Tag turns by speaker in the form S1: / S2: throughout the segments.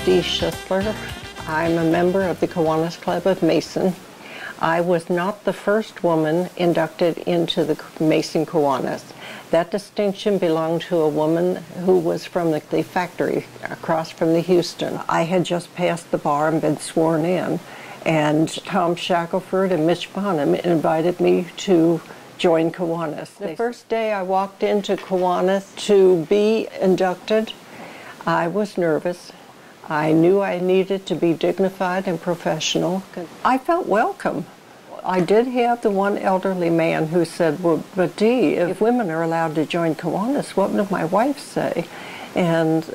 S1: Dees Schuessler. I'm a member of the Kiwanis Club of Mason. I was not the first woman inducted into the Mason Kiwanis. That distinction belonged to a woman who was from the factory across from the Houston. I had just passed the bar and been sworn in, and Tom Shackelford and Mitch Bonham invited me to join Kiwanis. The first day I walked into Kiwanis to be inducted, I was nervous. I knew I needed to be dignified and professional. I felt welcome. I did have the one elderly man who said, well, but Dee, if women are allowed to join Kiwanis, what would my wife say? And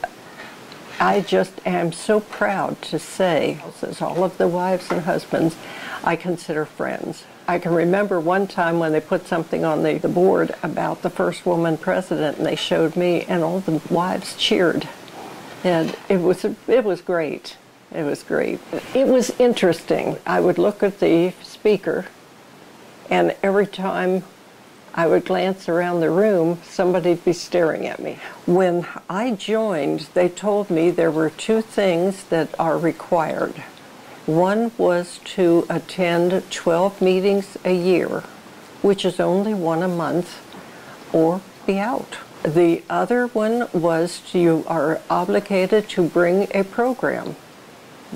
S1: I just am so proud to say, as all of the wives and husbands I consider friends. I can remember one time when they put something on the board about the first woman president, and they showed me, and all the wives cheered. And it was great. It was great. It was interesting. I would look at the speaker, and every time I would glance around the room, somebody'd be staring at me. When I joined, they told me there were two things that are required. One was to attend 12 meetings a year, which is only one a month, or be out. The other one was you are obligated to bring a program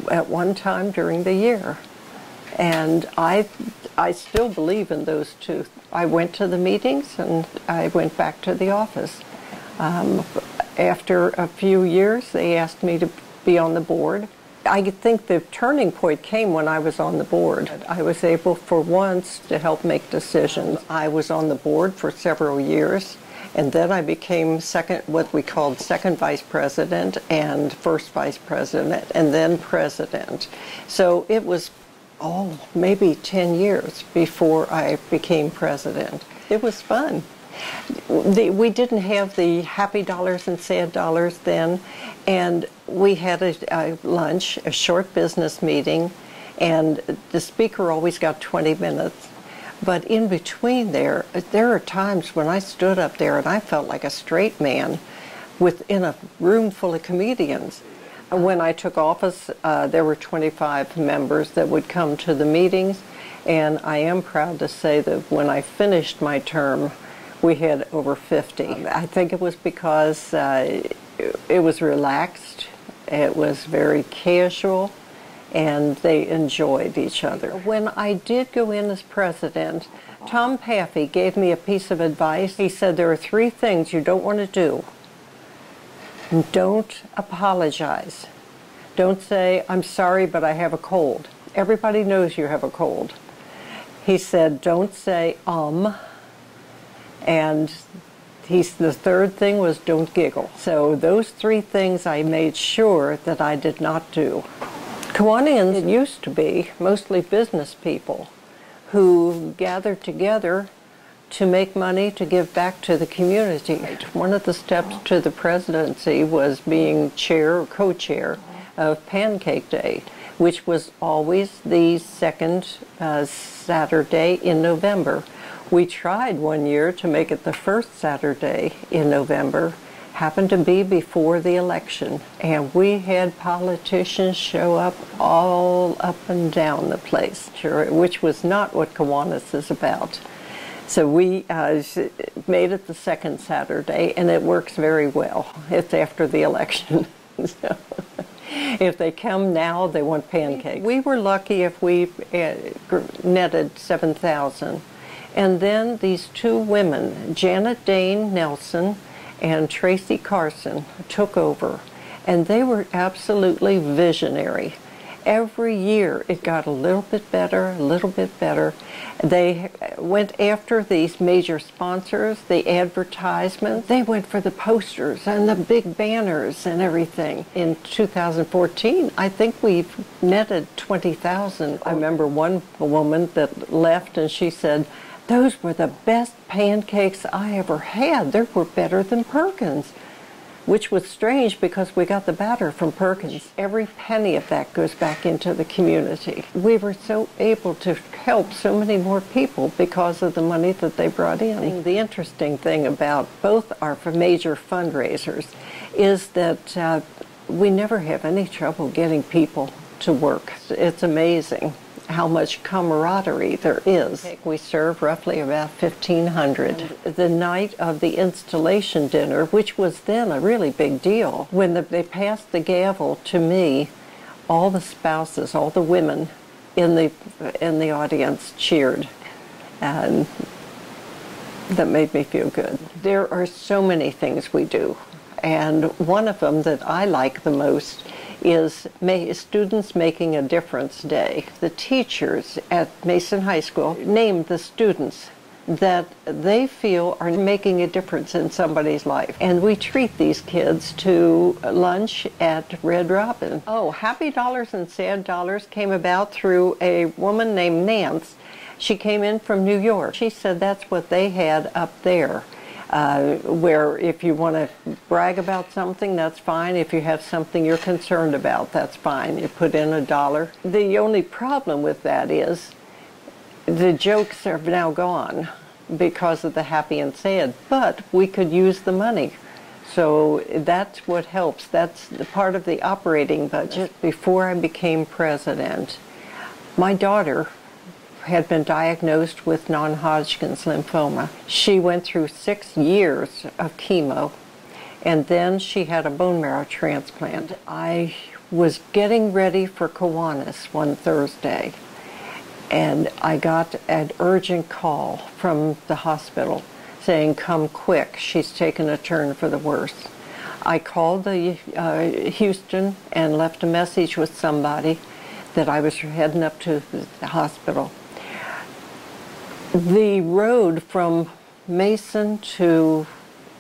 S1: at one time during the year. And I still believe in those two. I went to the meetings and I went back to the office. After a few years, they asked me to be on the board. I think the turning point came when I was on the board. I was able for once to help make decisions. I was on the board for several years, and then I became what we called second vice president and first vice president, and then president. So it was, maybe 10 years before I became president. It was fun. We didn't have the happy dollars and sad dollars then, and we had a lunch, a short business meeting, and the speaker always got 20 minutes. But in between there are times when I stood up there and I felt like a straight man within a room full of comedians. When I took office, there were 25 members that would come to the meetings, and I am proud to say that when I finished my term, we had over 50. I think it was because it was relaxed, it was very casual, and they enjoyed each other. When I did go in as president, Tom Paffey gave me a piece of advice. He said there are three things you don't want to do. Don't apologize. Don't say, I'm sorry, but I have a cold. Everybody knows you have a cold. He said, don't say, and the third thing was don't giggle. So those three things I made sure that I did not do. Kiwanians used to be mostly business people who gathered together to make money to give back to the community. One of the steps to the presidency was being chair or co-chair of Pancake Day, which was always the second Saturday in November. We tried one year to make it the first Saturday in November, happened to be before the election, and we had politicians show up all up and down the place, which was not what Kiwanis is about. So we made it the second Saturday, and it works very well. It's after the election. So if they come now, they want pancakes. We were lucky if we netted 7,000. And then these two women, Janet Dane Nelson and Tracy Carson, took over. And they were absolutely visionary. Every year it got a little bit better, a little bit better. They went after these major sponsors, the advertisements. They went for the posters and the big banners and everything. In 2014, I think we've netted 20,000. I remember one woman that left and she said, those were the best pancakes I ever had. They were better than Perkins. Which was strange because we got the batter from Perkins. Every penny of that goes back into the community. We were so able to help so many more people because of the money that they brought in. The interesting thing about both our major fundraisers is that we never have any trouble getting people to work. It's amazing how much camaraderie there is. We serve roughly about 1,500. The night of the installation dinner, which was then a really big deal, when they passed the gavel to me, all the spouses, all the women in the audience cheered, and that made me feel good. There are so many things we do, and one of them that I like the most is Students Making a Difference Day. The teachers at Mason High School named the students that they feel are making a difference in somebody's life. And we treat these kids to lunch at Red Robin. Oh, Happy Dollars and Sad Dollars came about through a woman named Nance. She came in from New York. She said that's what they had up there. Where if you want to brag about something, that's fine. If you have something you're concerned about, that's fine. You put in $1. The only problem with that is the jokes are now gone because of the happy and sad, but we could use the money. So that's what helps. That's the part of the operating budget. Before I became president, my daughter had been diagnosed with non-Hodgkin's lymphoma. She went through 6 years of chemo, and then she had a bone marrow transplant. I was getting ready for Kiwanis one Thursday, and I got an urgent call from the hospital saying, "Come quick, she's taken a turn for the worse." I called the Houston and left a message with somebody that I was heading up to the hospital. The road from Mason to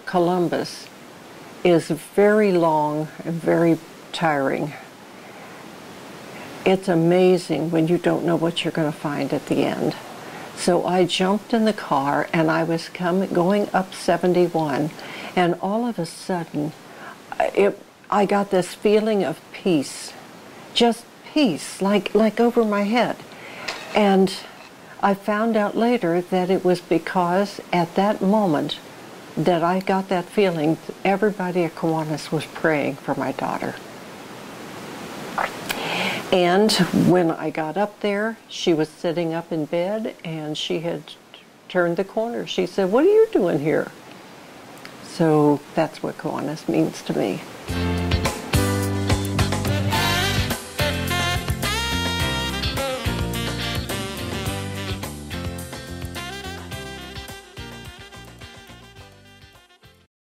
S1: Columbus is very long and very tiring. It's amazing when you don't know what you're going to find at the end. So I jumped in the car and I was going up 71, and all of a sudden I got this feeling of peace, just peace, like over my head. And I found out later that it was because at that moment that I got that feeling, everybody at Kiwanis was praying for my daughter. And when I got up there, she was sitting up in bed and she had turned the corner. She said, "What are you doing here?" So that's what Kiwanis means to me.